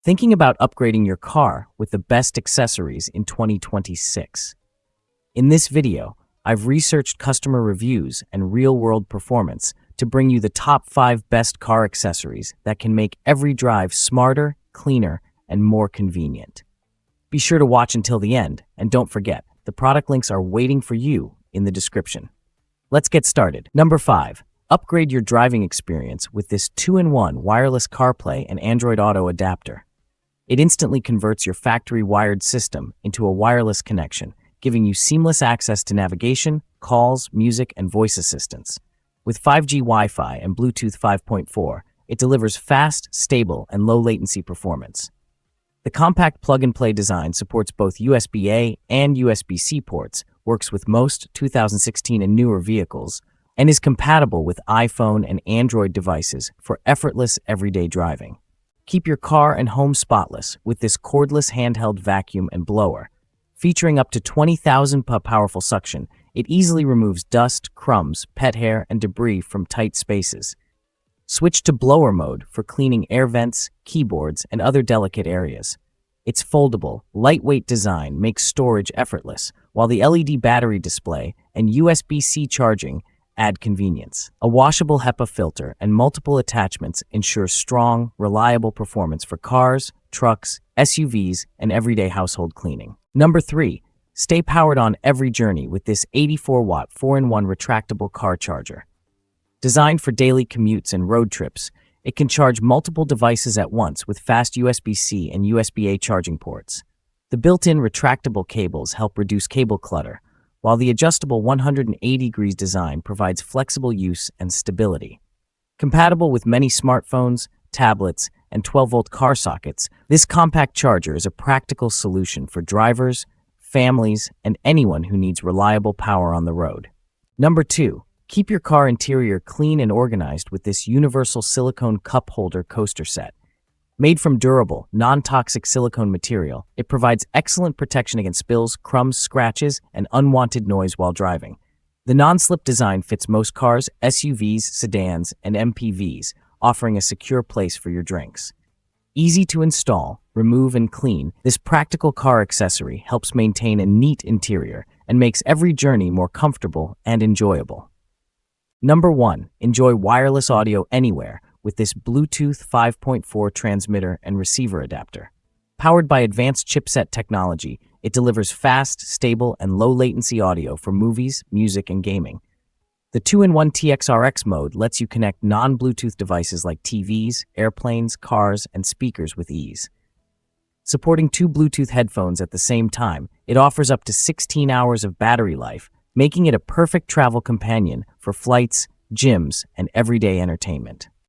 Thinking about upgrading your car with the best accessories in 2026. In this video, I've researched customer reviews and real-world performance to bring you the top 5 best car accessories that can make every drive smarter, cleaner, and more convenient. Be sure to watch until the end, and don't forget, the product links are waiting for you in the description. Let's get started. Number 5. Upgrade your driving experience with this 2-in-1 wireless CarPlay and Android Auto adapter. It instantly converts your factory wired system into a wireless connection, giving you seamless access to navigation, calls, music, and voice assistance. With 5G Wi-Fi and Bluetooth 5.4, it delivers fast, stable, and low-latency performance. The compact plug-and-play design supports both USB-A and USB-C ports, works with most 2016 and newer vehicles, and is compatible with iPhone and Android devices for effortless everyday driving. Keep your car and home spotless with this cordless handheld vacuum and blower. Featuring up to 20,000 powerful suction, it easily removes dust, crumbs, pet hair, and debris from tight spaces. Switch to blower mode for cleaning air vents, keyboards, and other delicate areas. Its foldable, lightweight design makes storage effortless, while the LED battery display and USB-C charging add convenience. A washable HEPA filter and multiple attachments ensure strong, reliable performance for cars, trucks, SUVs, and everyday household cleaning. Number 3. Stay powered on every journey with this 84-watt 4-in-1 retractable car charger. Designed for daily commutes and road trips, it can charge multiple devices at once with fast USB-C and USB-A charging ports. The built-in retractable cables help reduce cable clutter, while the adjustable 180-degree design provides flexible use and stability. Compatible with many smartphones, tablets, and 12-volt car sockets, this compact charger is a practical solution for drivers, families, and anyone who needs reliable power on the road. Number 2. Keep your car interior clean and organized with this universal silicone cup holder coaster set. Made from durable, non-toxic silicone material, it provides excellent protection against spills, crumbs, scratches, and unwanted noise while driving. The non-slip design fits most cars, SUVs, sedans, and MPVs, offering a secure place for your drinks. Easy to install, remove, and clean, this practical car accessory helps maintain a neat interior and makes every journey more comfortable and enjoyable. Number 1. Enjoy wireless audio anywhere with this Bluetooth 5.4 transmitter and receiver adapter. Powered by advanced chipset technology, it delivers fast, stable, and low-latency audio for movies, music, and gaming. The 2-in-1 TXRX mode lets you connect non-Bluetooth devices like TVs, airplanes, cars, and speakers with ease. Supporting 2 Bluetooth headphones at the same time, it offers up to 16 hours of battery life, making it a perfect travel companion for flights, gyms, and everyday entertainment.